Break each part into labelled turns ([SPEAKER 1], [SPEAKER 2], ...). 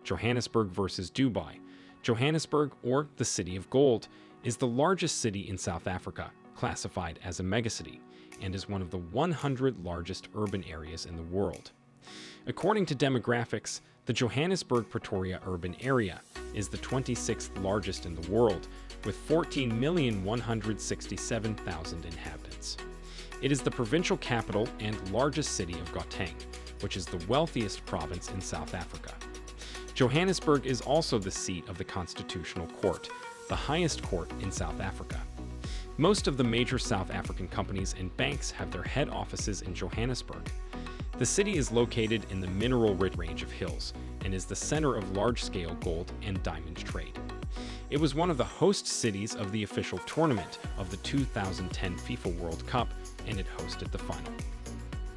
[SPEAKER 1] Johannesburg versus Dubai. Johannesburg, or the City of Gold, is the largest city in South Africa, classified as a megacity, and is one of the 100 largest urban areas in the world. According to demographics, the Johannesburg-Pretoria urban area is the 26th largest in the world, with 14,167,000 inhabitants. It is the provincial capital and largest city of Gauteng, which is the wealthiest province in South Africa. Johannesburg is also the seat of the Constitutional Court, the highest court in South Africa. Most of the major South African companies and banks have their head offices in Johannesburg. The city is located in the mineral-rich range of hills and is the center of large-scale gold and diamond trade. It was one of the host cities of the official tournament of the 2010 FIFA World Cup, and it hosted the final.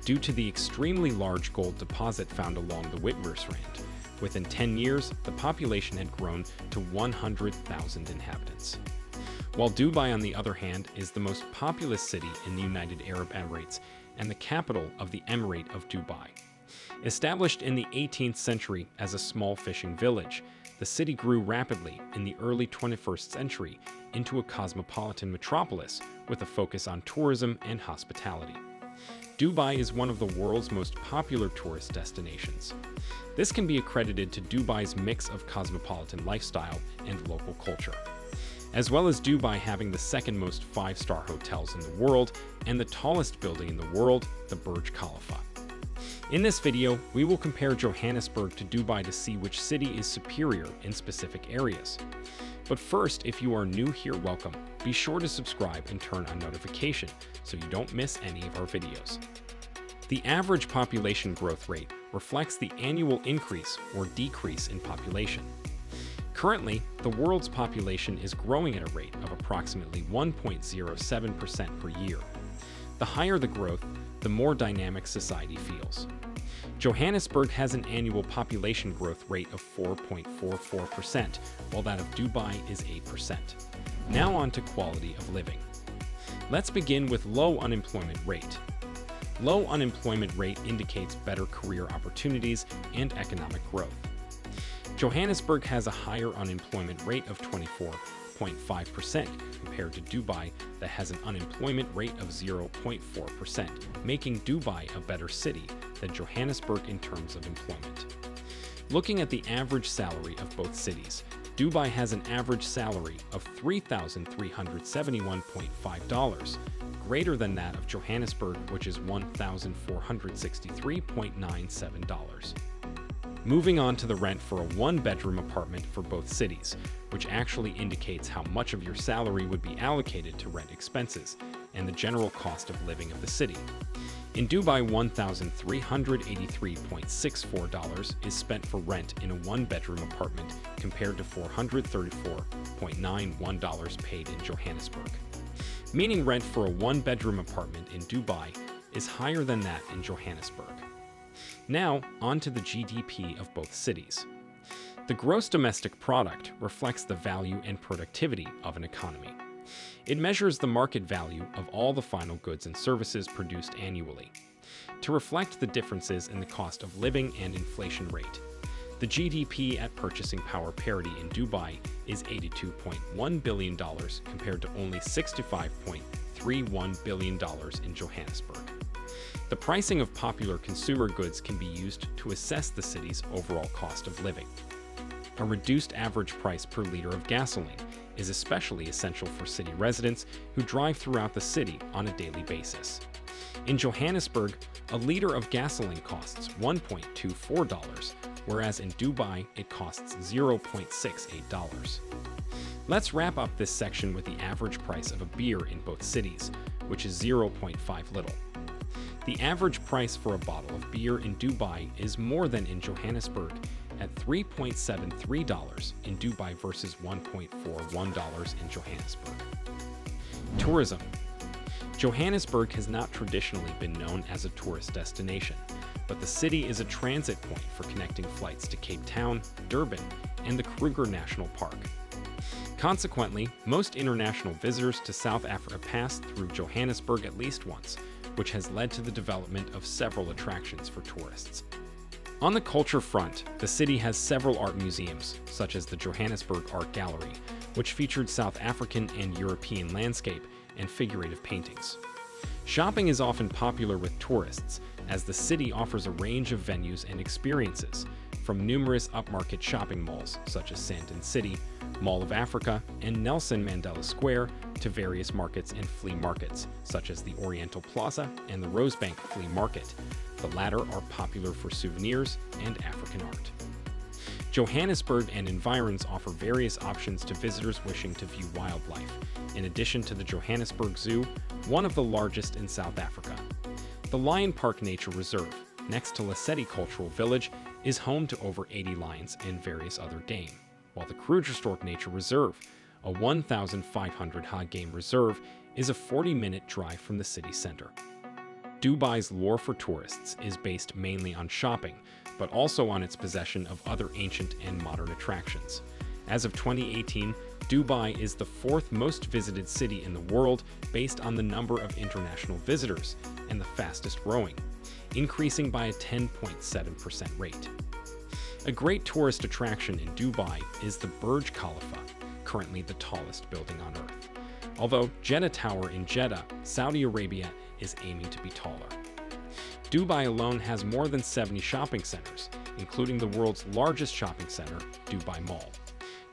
[SPEAKER 1] Due to the extremely large gold deposit found along the Witwatersrand, within 10 years, the population had grown to 100,000 inhabitants. While Dubai, on the other hand, is the most populous city in the United Arab Emirates and the capital of the Emirate of Dubai. Established in the 18th century as a small fishing village, the city grew rapidly in the early 21st century into a cosmopolitan metropolis with a focus on tourism and hospitality. Dubai is one of the world's most popular tourist destinations. This can be accredited to Dubai's mix of cosmopolitan lifestyle and local culture, as well as Dubai having the second most five-star hotels in the world and the tallest building in the world, the Burj Khalifa. In this video, we will compare Johannesburg to Dubai to see which city is superior in specific areas. But first, if you are new here, welcome. Be sure to subscribe and turn on notification so you don't miss any of our videos. The average population growth rate reflects the annual increase or decrease in population. Currently, the world's population is growing at a rate of approximately 1.07% per year. The higher the growth, the more dynamic society feels. Johannesburg has an annual population growth rate of 4.44%, while that of Dubai is 8%. Now on to quality of living. Let's begin with low unemployment rate. Low unemployment rate indicates better career opportunities and economic growth. Johannesburg has a higher unemployment rate of 24.5% compared to Dubai that has an unemployment rate of 0.4%, making Dubai a better city than Johannesburg in terms of employment. Looking at the average salary of both cities, Dubai has an average salary of $3,371.5, greater than that of Johannesburg, which is $1,463.97. Moving on to the rent for a one-bedroom apartment for both cities, which actually indicates how much of your salary would be allocated to rent expenses and the general cost of living of the city. In Dubai, $1,383.64 is spent for rent in a one-bedroom apartment compared to $434.91 paid in Johannesburg, meaning rent for a one-bedroom apartment in Dubai is higher than that in Johannesburg. Now, on to the GDP of both cities. The gross domestic product reflects the value and productivity of an economy. It measures the market value of all the final goods and services produced annually. To reflect the differences in the cost of living and inflation rate, the GDP at purchasing power parity in Dubai is $82.1 billion compared to only $65.31 billion in Johannesburg. The pricing of popular consumer goods can be used to assess the city's overall cost of living. A reduced average price per liter of gasoline is especially essential for city residents who drive throughout the city on a daily basis. In Johannesburg, a liter of gasoline costs $1.24, whereas in Dubai it costs $0.68. Let's wrap up this section with the average price of a beer in both cities, which is 0.5 little. The average price for a bottle of beer in Dubai is more than in Johannesburg at $3.73 in Dubai versus $1.41 in Johannesburg. Tourism. Johannesburg has not traditionally been known as a tourist destination, but the city is a transit point for connecting flights to Cape Town, Durban, and the Kruger National Park. Consequently, most international visitors to South Africa pass through Johannesburg at least once, which has led to the development of several attractions for tourists. On the culture front, the city has several art museums, such as the Johannesburg Art Gallery, which featured South African and European landscape and figurative paintings. Shopping is often popular with tourists, as the city offers a range of venues and experiences, from numerous upmarket shopping malls such as Sandton City, Mall of Africa, and Nelson Mandela Square, to various markets and flea markets, such as the Oriental Plaza and the Rosebank Flea Market. The latter are popular for souvenirs and African art. Johannesburg and environs offer various options to visitors wishing to view wildlife, in addition to the Johannesburg Zoo, one of the largest in South Africa. The Lion Park Nature Reserve, next to Lesedi Cultural Village, is home to over 80 lions and various other game, while the Krugersdorp Nature Reserve, a 1,500-ha game reserve, is a 40-minute drive from the city center. Dubai's lure for tourists is based mainly on shopping, but also on its possession of other ancient and modern attractions. As of 2018, Dubai is the fourth most visited city in the world based on the number of international visitors, and the fastest growing, increasing by a 10.7% rate. A great tourist attraction in Dubai is the Burj Khalifa, currently the tallest building on Earth, although Jeddah Tower in Jeddah, Saudi Arabia, is aiming to be taller. Dubai alone has more than 70 shopping centers, including the world's largest shopping center, Dubai Mall.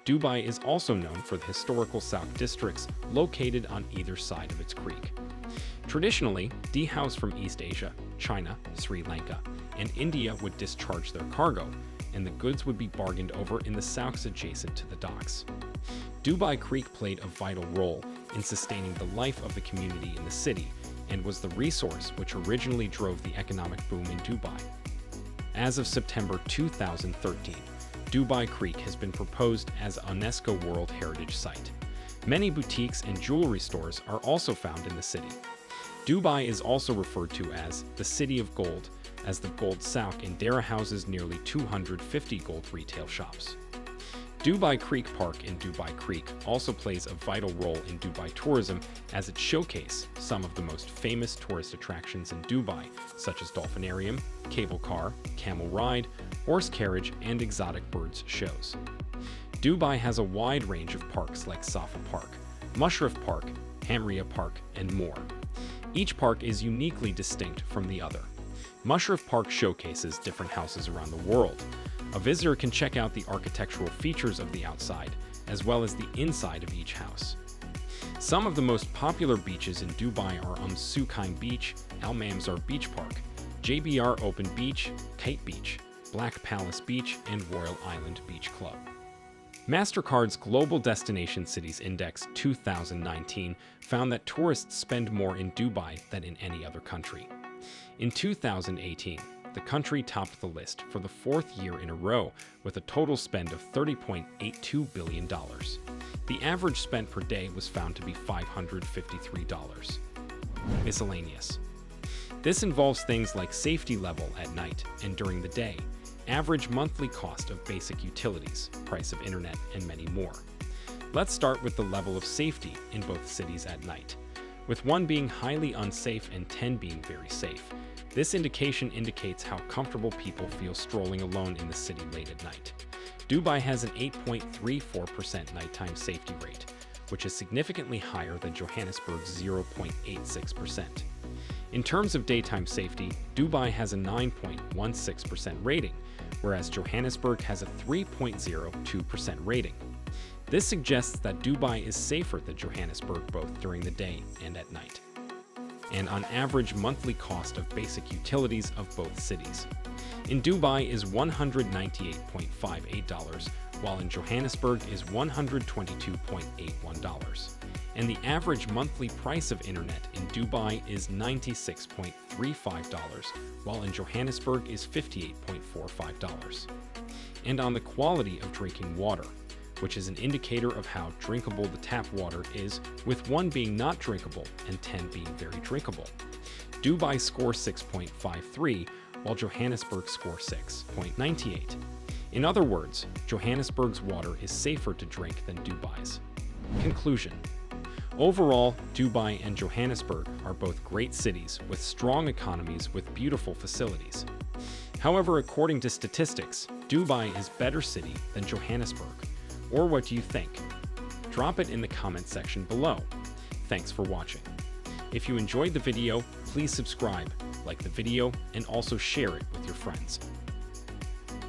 [SPEAKER 1] Dubai is also known for the historical South districts located on either side of its creek. Traditionally, dhows from East Asia, China, Sri Lanka, and India would discharge their cargo, and the goods would be bargained over in the souks adjacent to the docks. Dubai Creek played a vital role in sustaining the life of the community in the city, and was the resource which originally drove the economic boom in Dubai. As of September 2013, Dubai Creek has been proposed as a UNESCO World Heritage Site. Many boutiques and jewelry stores are also found in the city. Dubai is also referred to as the City of Gold, as the Gold Souk in Dara houses nearly 250 gold retail shops. Dubai Creek Park in Dubai Creek also plays a vital role in Dubai tourism, as it showcases some of the most famous tourist attractions in Dubai, such as dolphinarium, cable car, camel ride, horse carriage, and exotic birds shows. Dubai has a wide range of parks like Safa Park, Mushrif Park, Hamria Park, and more. Each park is uniquely distinct from the other. Mushrif Park showcases different houses around the world. A visitor can check out the architectural features of the outside, as well as the inside of each house. Some of the most popular beaches in Dubai are Suqaim Beach, Al Mamzar Beach Park, JBR Open Beach, Kite Beach, Black Palace Beach, and Royal Island Beach Club. MasterCard's Global Destination Cities Index 2019 found that tourists spend more in Dubai than in any other country. In 2018, the country topped the list for the fourth year in a row with a total spend of $30.82 billion. The average spent per day was found to be $553. Miscellaneous. This involves things like safety level at night and during the day, average monthly cost of basic utilities, price of internet, and many more. Let's start with the level of safety in both cities at night, with 1 being highly unsafe and 10 being very safe. This indication indicates how comfortable people feel strolling alone in the city late at night. Dubai has an 8.34% nighttime safety rate, which is significantly higher than Johannesburg's 0.86%. In terms of daytime safety, Dubai has a 9.16% rating, whereas Johannesburg has a 3.02% rating. This suggests that Dubai is safer than Johannesburg both during the day and at night. And on average monthly cost of basic utilities of both cities. In Dubai is $198.58, while in Johannesburg is $122.81. And the average monthly price of internet in Dubai is $96.35, while in Johannesburg is $58.45. And on the quality of drinking water, which is an indicator of how drinkable the tap water is, with 1 being not drinkable and 10 being very drinkable. Dubai scores 6.53, while Johannesburg scores 6.98. In other words, Johannesburg's water is safer to drink than Dubai's. Conclusion. Overall, Dubai and Johannesburg are both great cities with strong economies with beautiful facilities. However, according to statistics, Dubai is a better city than Johannesburg. Or what do you think? Drop it in the comment section below. Thanks for watching. If you enjoyed the video, please subscribe, like the video, and also share it with your friends.